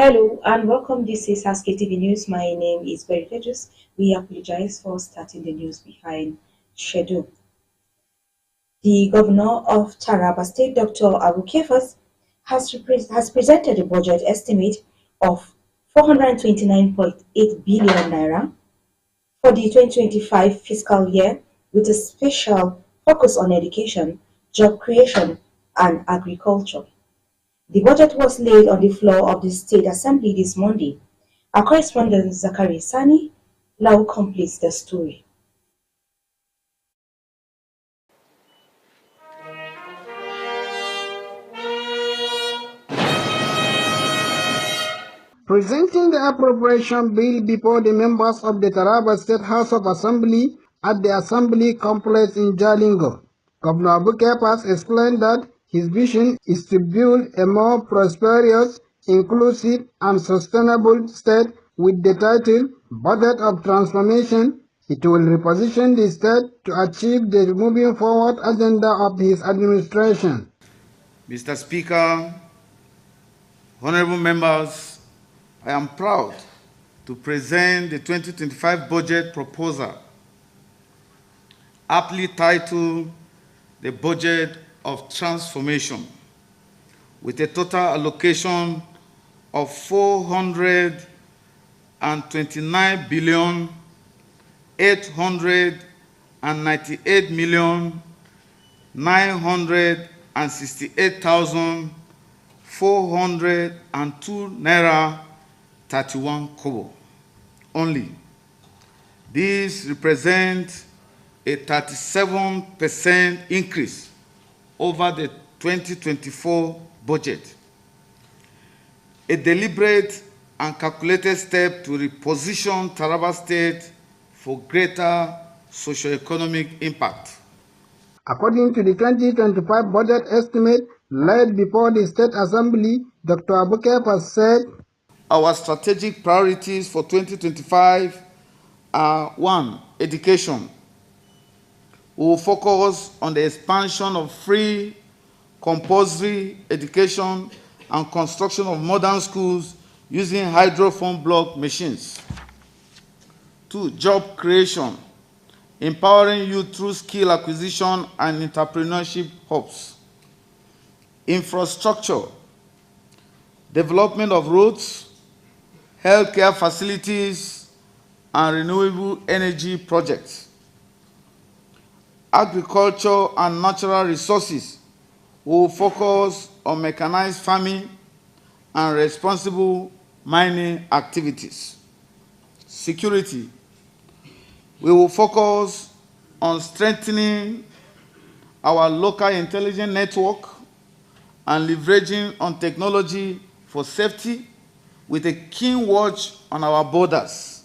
Hello and welcome. This is Haske-Tv News. My name is Berry Tejas. We apologize for starting the news behind schedule. The governor of Taraba State, Dr. Abu Kefas, has presented a budget estimate of 429.8 billion naira for the 2025 fiscal year, with a special focus on education, job creation, and agriculture. The budget was laid on the floor of the State Assembly this Monday. Our correspondent Zachary Sani now completes the story. Presenting the appropriation bill before the members of the Taraba State House of Assembly at the Assembly complex in Jalingo, Governor Abu Kepas explained that his vision is to build a more prosperous, inclusive, and sustainable state with the title Budget of Transformation. It will reposition the state to achieve the moving forward agenda of his administration. Mr. Speaker, honorable members, I am proud to present the 2025 budget proposal, aptly titled the Budget of Transformation, with a total allocation of 429 billion 898 million 968,402 naira 31 kobo only. This represents a 37% increase over the 2024 budget, a deliberate and calculated step to reposition Taraba State for greater socio-economic impact. According to the 2025 budget estimate laid before the State Assembly, Dr. Abu Kepas said, Our strategic priorities for 2025 are 1. Education. We will focus on the expansion of free, compulsory education and construction of modern schools using hydrophone block machines. 2. Job creation, empowering youth through skill acquisition and entrepreneurship hubs. Infrastructure, development of roads, healthcare facilities, and renewable energy projects. Agriculture and natural resources will focus on mechanized farming and responsible mining activities. Security, we will focus on strengthening our local intelligence network and leveraging on technology for safety, with a keen watch on our borders.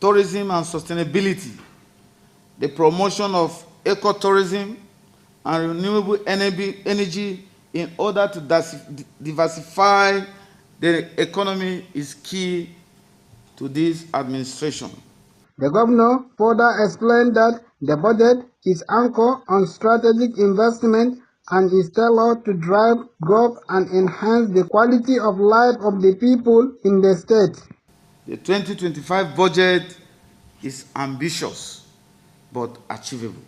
Tourism and sustainability, the promotion of ecotourism and renewable energy in order to diversify the economy is key to this administration. The governor further explained that the budget is anchored on strategic investment and is tailored to drive growth and enhance the quality of life of the people in the state. The 2025 budget is ambitious but achievable.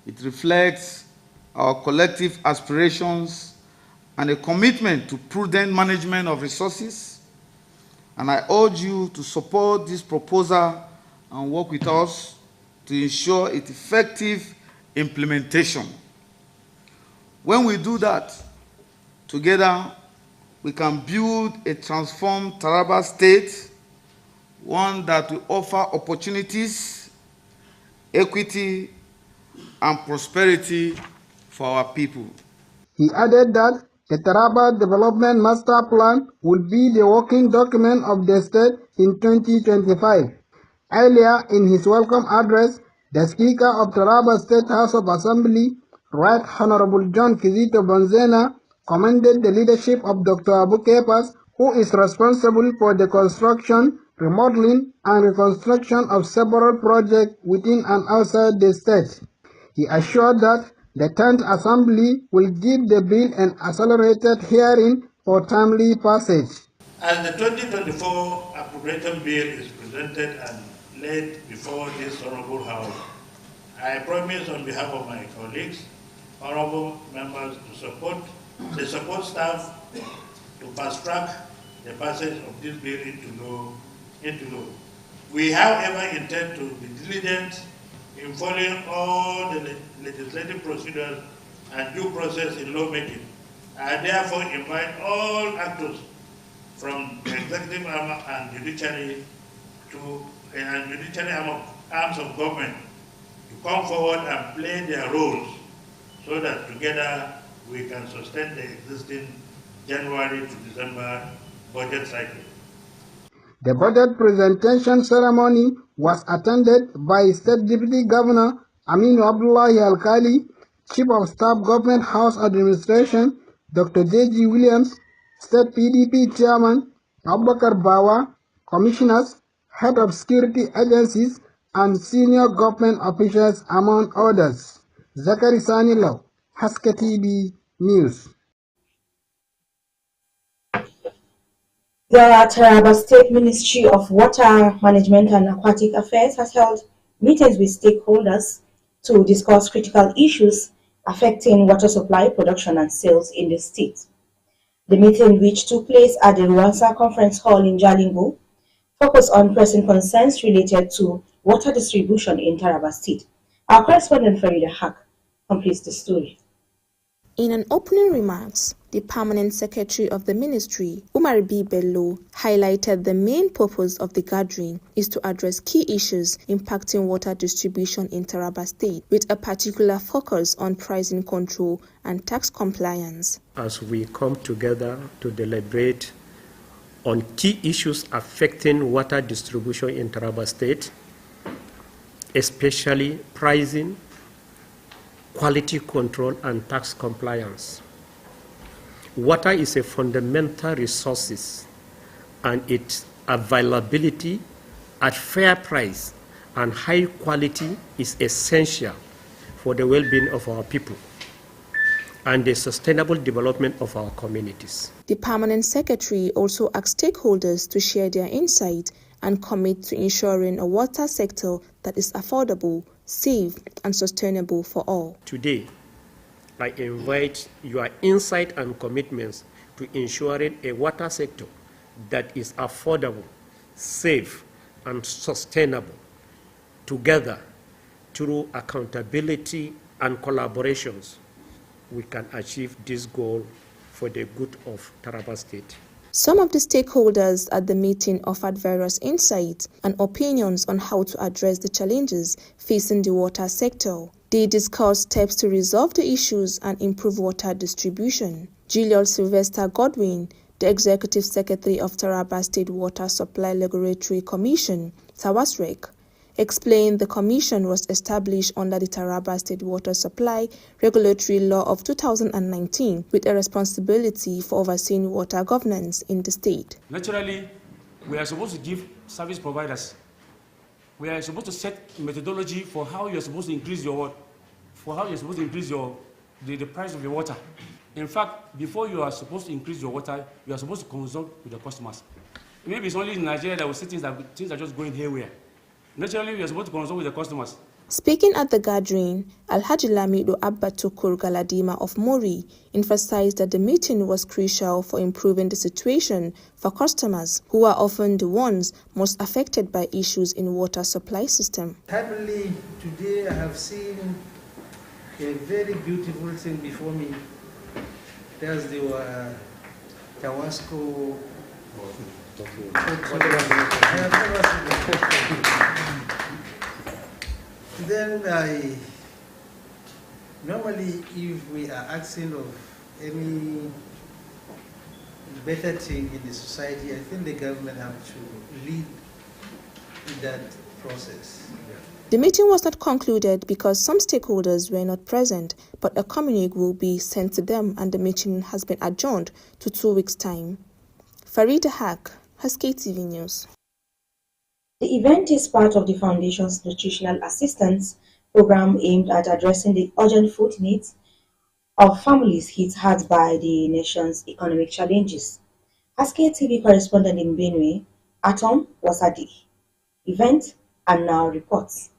It reflects our collective aspirations and a commitment to prudent management of resources, and I urge you to support this proposal and work with us to ensure its effective implementation. When we do that, together we can build a transformed Taraba State, one that will offer opportunities, equity, and prosperity for our people. He added that the Taraba Development Master Plan will be the working document of the state in 2025. Earlier in his welcome address, the Speaker of Taraba State House of Assembly, Right Honorable John Kizito Bonzena, commended the leadership of Dr. Abu Kepas, who is responsible for the construction, remodeling, and reconstruction of several projects within and outside the state. He assured that the 10th Assembly will give the bill an accelerated hearing for timely passage. As the 2024 appropriation bill is presented and laid before this honorable House, I promise on behalf of my colleagues, honorable members, to support the support staff to fast track the passage of this bill into law. We, however, intend to be diligent in following all the legislative procedures and due process in lawmaking. I therefore invite all actors from the executive arm and judiciary arms of government to come forward and play their roles so that together we can sustain the existing January to December budget cycle. The budget presentation ceremony was attended by State Deputy Governor Aminu Abdullahi Alkali, Chief of Staff Government House Administration, Dr. J.G. Williams, State PDP Chairman Abubakar Bawa, Commissioners, Head of Security Agencies, and senior government officials, among others. Zakari Sanilo, Haske-Tv News. The Taraba State Ministry of Water Management and Aquatic Affairs has held meetings with stakeholders to discuss critical issues affecting water supply, production, and sales in the state. The meeting, which took place at the Rwasa Conference Hall in Jalingo, focused on pressing concerns related to water distribution in Taraba State. Our correspondent Farida Haq completes the story. In an opening remarks, the Permanent Secretary of the Ministry, Umar B. Bello, highlighted the main purpose of the gathering is to address key issues impacting water distribution in Taraba State, with a particular focus on pricing control and tax compliance. As we come together to deliberate on key issues affecting water distribution in Taraba State, especially pricing, quality control, and tax compliance. Water is a fundamental resource, and its availability at fair price and high quality is essential for the well-being of our people and the sustainable development of our communities. The Permanent Secretary also asked stakeholders to share their insight and commit to ensuring a water sector that is affordable, safe, and sustainable for all. Today, I invite your insight and commitments to ensuring a water sector that is affordable, safe, and sustainable. Together, through accountability and collaborations, we can achieve this goal for the good of Taraba State. Some of the stakeholders at the meeting offered various insights and opinions on how to address the challenges facing the water sector. They discussed steps to resolve the issues and improve water distribution. Julius Sylvester Godwin, the Executive Secretary of Taraba State Water Supply Regulatory Commission, TAWASREC, explained the commission was established under the Taraba State Water Supply Regulatory Law of 2019 with a responsibility for overseeing water governance in the state. Naturally, we are supposed to give service providers. We are supposed to set methodology for how you're supposed to increase your the price of your water. In fact, before you are supposed to increase your water, you are supposed to consult with the customers. Maybe it's only in Nigeria that we see things are just going haywire. Naturally, we are supposed to consult with the customers. Speaking at the gathering, Alhaji Lamido Abba Tukur Galadima of Mori emphasized that the meeting was crucial for improving the situation for customers who are often the ones most affected by issues in water supply system. Happily, today I have seen a very beautiful thing before me. There's the Tawasco. Then normally if we are asking of any better thing in the society, I think the government have to lead that process. The meeting was not concluded because some stakeholders were not present, but a communique will be sent to them and the meeting has been adjourned to 2 weeks' time. Farida Haq, Haske-Tv News. The event is part of the Foundation's nutritional assistance program aimed at addressing the urgent food needs of families hit hard by the nation's economic challenges. Haske-Tv correspondent in Benue, Atom Wasadi, event and now reports.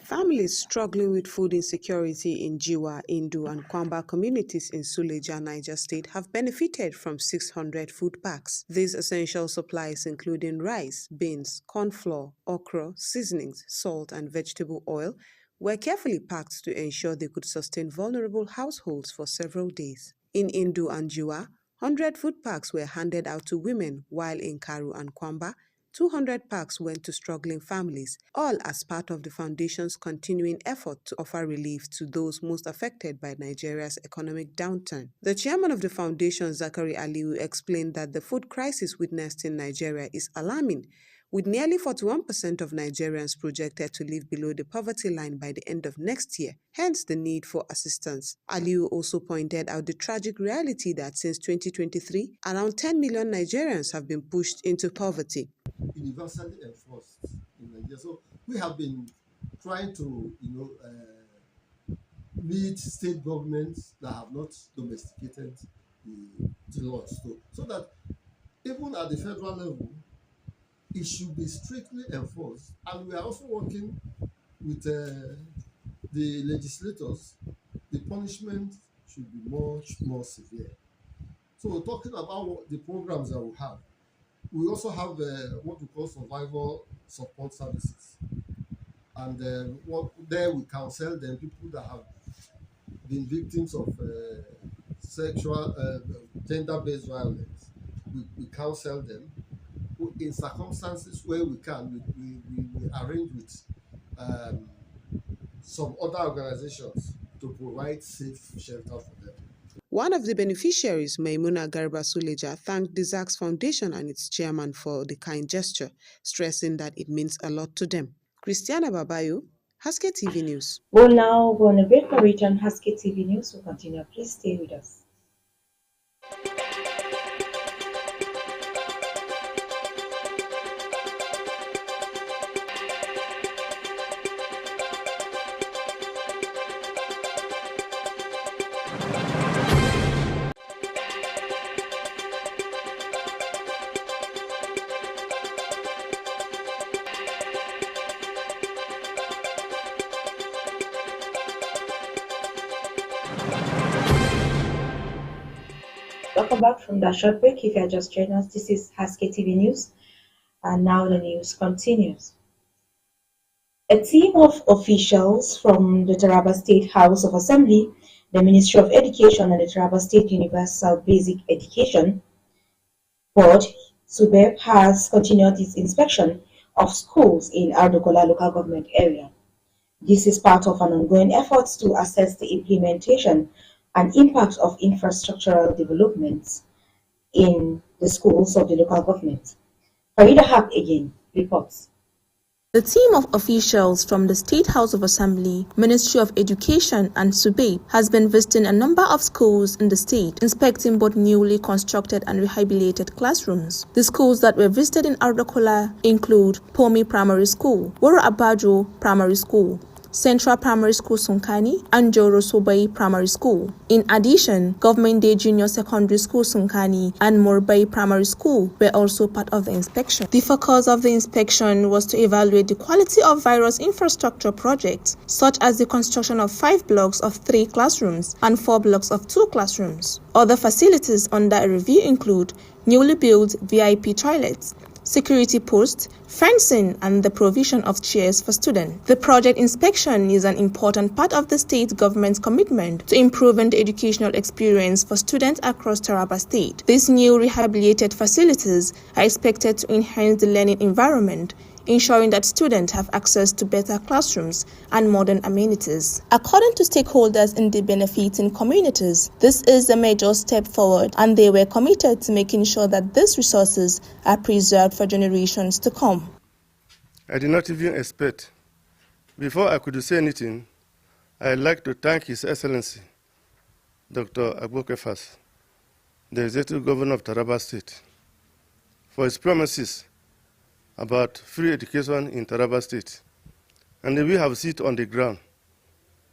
Families struggling with food insecurity in Jiwa, Indu, and Kwamba communities in Suleja, Niger State have benefited from 600 food packs. These essential supplies, including rice, beans, corn flour, okra, seasonings, salt, and vegetable oil, were carefully packed to ensure they could sustain vulnerable households for several days. In Indu and Jiwa, 100 food packs were handed out to women, while in Karu and Kwamba, 200 packs went to struggling families, all as part of the foundation's continuing effort to offer relief to those most affected by Nigeria's economic downturn. The chairman of the foundation, Zachary Aliu, explained that the food crisis witnessed in Nigeria is alarming, with nearly 41% of Nigerians projected to live below the poverty line by the end of next year, hence the need for assistance. Aliu also pointed out the tragic reality that since 2023, around 10 million Nigerians have been pushed into poverty. Universally enforced in Nigeria. So we have been trying to, lead state governments that have not domesticated the laws. So that even at the federal level, it should be strictly enforced. And we are also working with the legislators. The punishment should be much more severe. So talking about the programs that we have, we also have what we call survival support services. And there we counsel them, people that have been victims of sexual, gender-based violence. We counsel them. In circumstances where we can, we arrange with some other organizations to provide safe shelter for them. One of the beneficiaries, Maimuna Garba Suleja, thanked the ZACS Foundation and its chairman for the kind gesture, stressing that it means a lot to them. Christiana Babayo, Haske-Tv News. We'll now go on a break for return. Haske-Tv News will continue. Please stay with us. Welcome back from that short break. If you are just joining us, this is Haske-Tv News, and now the news continues. A team of officials from the Taraba State House of Assembly, the Ministry of Education, and the Taraba State Universal Basic Education Board, SUBEB, has continued its inspection of schools in Ardokola local government area. This is part of an ongoing effort to assess the implementation and impact of infrastructural developments in the schools of the local government. Farida Haq again reports. The team of officials from the State House of Assembly, Ministry of Education and SUBEB has been visiting a number of schools in the state, inspecting both newly constructed and rehabilitated classrooms. The schools that were visited in Ardokola include Pomi Primary School, Woro Abajo Primary School, Central Primary School Sunkani, and Joro Sobai Primary School. In addition, Government Day Junior Secondary School Sunkani and Morbai Primary School were also part of the inspection. The focus of the inspection was to evaluate the quality of various infrastructure projects, such as the construction of 5 blocks of 3 classrooms and 4 blocks of 2 classrooms. Other facilities under review include newly built VIP toilets, security posts, fencing, and the provision of chairs for students. The project inspection is an important part of the state government's commitment to improving the educational experience for students across Taraba State. These new rehabilitated facilities are expected to enhance the learning environment, ensuring that students have access to better classrooms and modern amenities. According to stakeholders in the benefiting communities, this is a major step forward, and they were committed to making sure that these resources are preserved for generations to come. I did not even expect. Before I could say anything, I'd like to thank His Excellency, Dr. Agbokefas, the Executive Governor of Taraba State, for his promises about free education in Taraba State. And we have seen on the ground.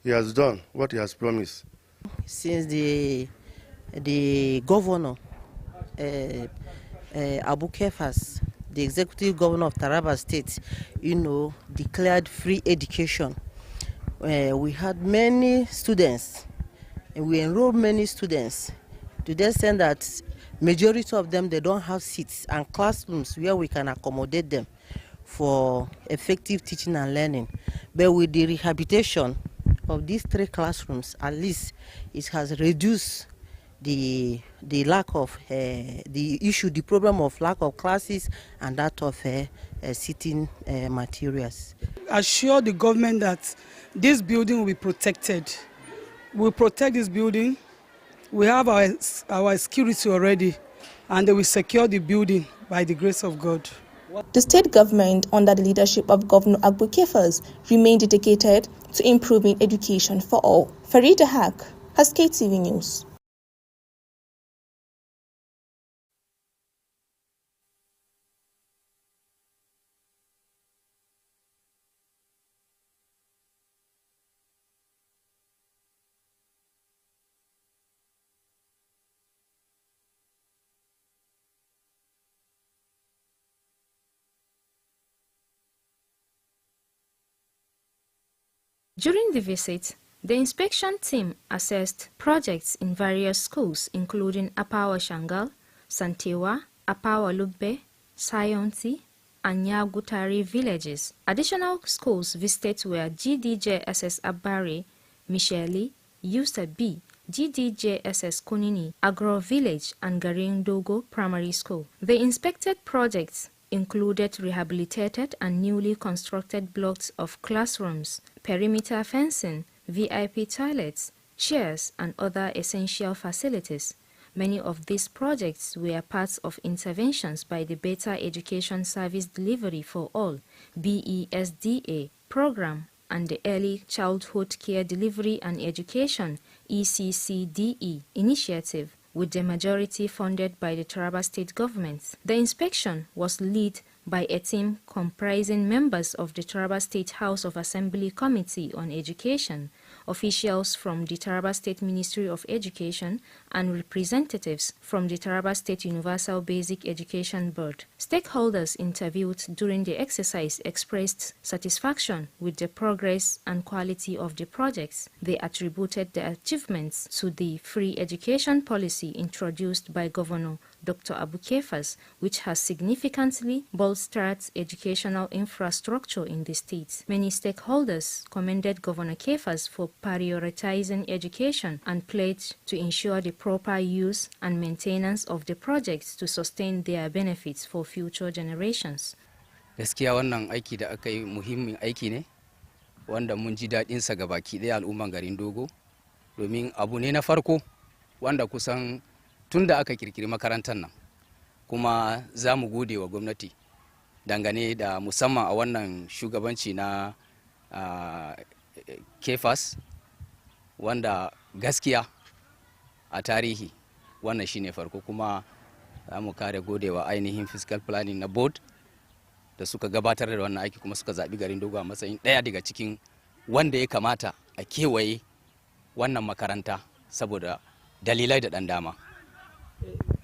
He has done what he has promised. since the governor, Abu Kefas, the executive governor of Taraba State, declared free education. We had many students, and we enrolled many students to the extent that majority of them, they don't have seats and classrooms where we can accommodate them for effective teaching and learning. But with the rehabilitation of these 3 classrooms, at least it has reduced the lack of the problem of lack of classes and that of seating materials. Assure the government that this building will be protected. We'll protect this building. We have our security already, and they will secure the building by the grace of God. The state government, under the leadership of Governor Abu Kefas, remain dedicated to improving education for all. Farida Haq, Haske-Tv News. During the visit, the inspection team assessed projects in various schools including Apawa Shangal, Santewa, Apawa Lubbe, Sayonti, and Nyagutari villages. Additional schools visited were GDJSS Abari, Micheli, Yusa B, GDJSS Kunini, Agro Village, and Garing Dogo Primary School. The inspected projects included rehabilitated and newly constructed blocks of classrooms, perimeter fencing, VIP toilets, chairs, and other essential facilities. Many of these projects were parts of interventions by the Better Education Service Delivery for All (BESDA) program and the Early Childhood Care Delivery and Education (ECCDE) initiative, with the majority funded by the Taraba State government. The inspection was led by a team comprising members of the Taraba State House of Assembly Committee on Education, officials from the Taraba State Ministry of Education, and representatives from the Taraba State Universal Basic Education Board. Stakeholders interviewed during the exercise expressed satisfaction with the progress and quality of the projects. They attributed the achievements to the free education policy introduced by Governor Dr. Abu Kefas, which has significantly bolstered educational infrastructure in the state. Many stakeholders commended Governor Kefas for prioritizing education and pledged to ensure the proper use and maintenance of the projects to sustain their benefits for future generations. Gaskiya wannan aiki da aka yi muhimmin aiki ne wanda mun ji daɗin sa gabaki ɗaya al'umman garin Dogo, domin abu ne na farko wanda kusan tun da aka kirkiri makarantar nan, kuma za mu gode wa gwamnati dangane da musamman a wannan shugabanci na Kefas, wanda gaskiya a tarihi wannan shine farko, kuma za mu kare gode wa ainihin fiscal planning na board da suka gabatar da wannan aiki kuma suka zaɓi garin Dogo a matsayin ɗaya daga cikin wanda ya kamata a kewaye wannan makaranta saboda dalilai da ɗan dama.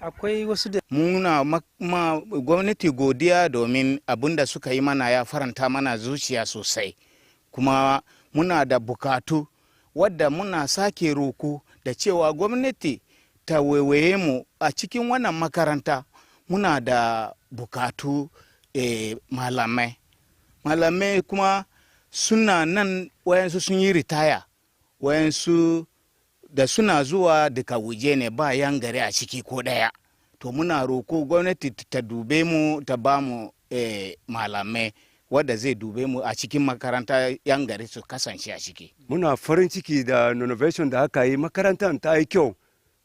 Akwai wasu da muna ma gwamnati godiya domin abin da suka yi mana ya faranta mana zuciya sosai, kuma muna da bukatu wadda muna sake roko da cewa gwamnati ta waiwaye mu a cikin wannan makaranta. Muna da bukatu malamai kuma suna nan, wayansu sun yi ritaya, wayansu da suna zuwa daga waje ne, ba yan gari a ciki ko daya. To muna roko gwamnati ta dube mu, ta ba mu malamai wadda zai dube mu a cikin makaranta, yan gari su kasance a ciki. Muna farin ciki da innovation da aka yi, makarantar ta yi kyau,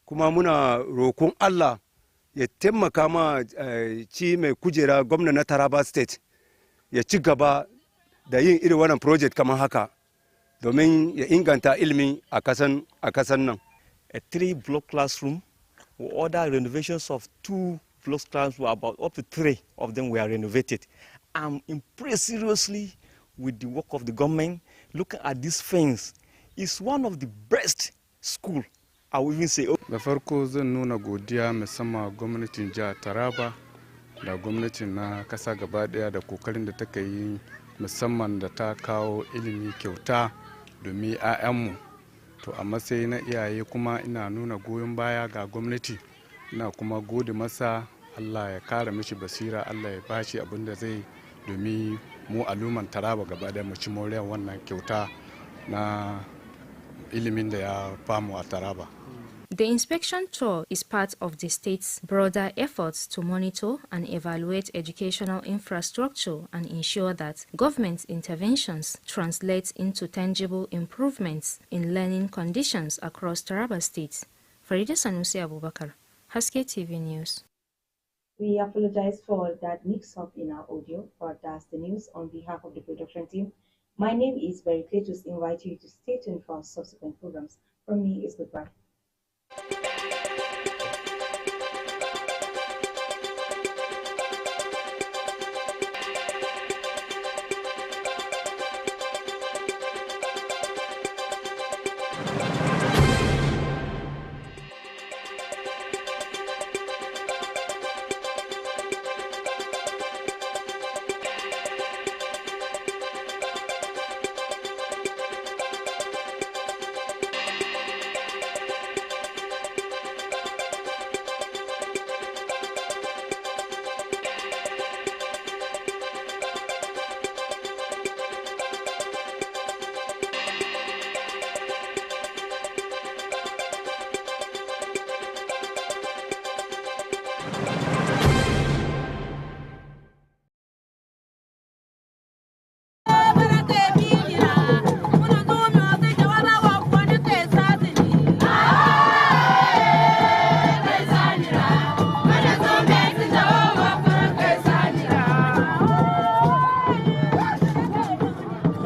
kuma muna rokon Allah ya taimaka ma ci mai kujera gwamna na Taraba State ya ci gaba da yin irin wannan project kamar haka domin ya inganta ilimi a kasan nan. A 3-block classroom, other renovations of 2 block classrooms, about up to 3 of them were renovated. I'm impressed seriously with the work of the government. Looking at this fence, it's one of the best schools I will even say, oh. Da farko zan nuna godiya musamman gwamnatin jihar Taraba da gwamnatin na kasa gaba daya da kokarin da take yi musamman da ta kawo ilimi kyauta domin 'ya'yanmu. To a matsayi na iyaye kuma ina nuna goyon baya ga gwamnati, ina kuma gode masa. Allah ya kara mishi basira, Allah ya bashi abin da zai domin mu al'umman Taraba gaba daya mu ci moriyar wannan kyauta na ilimin da ya famu a Taraba. The inspection tour is part of the state's broader efforts to monitor and evaluate educational infrastructure and ensure that government interventions translate into tangible improvements in learning conditions across Taraba State. Farida Sanusi Abubakar, Haske-Tv News. We apologize for that mix-up in our audio, but that's the news on behalf of the production team. My name is Barry Cletus. Invite you to stay tuned for our subsequent programs. From me is goodbye.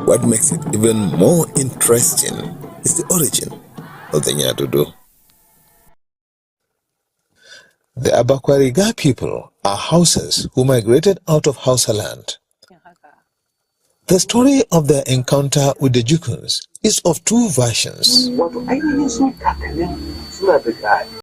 What makes it even more interesting is the origin of the Nyadudu. The Abakwariga people are Hausas who migrated out of Hausa land. The story of their encounter with the Jukuns is of two versions.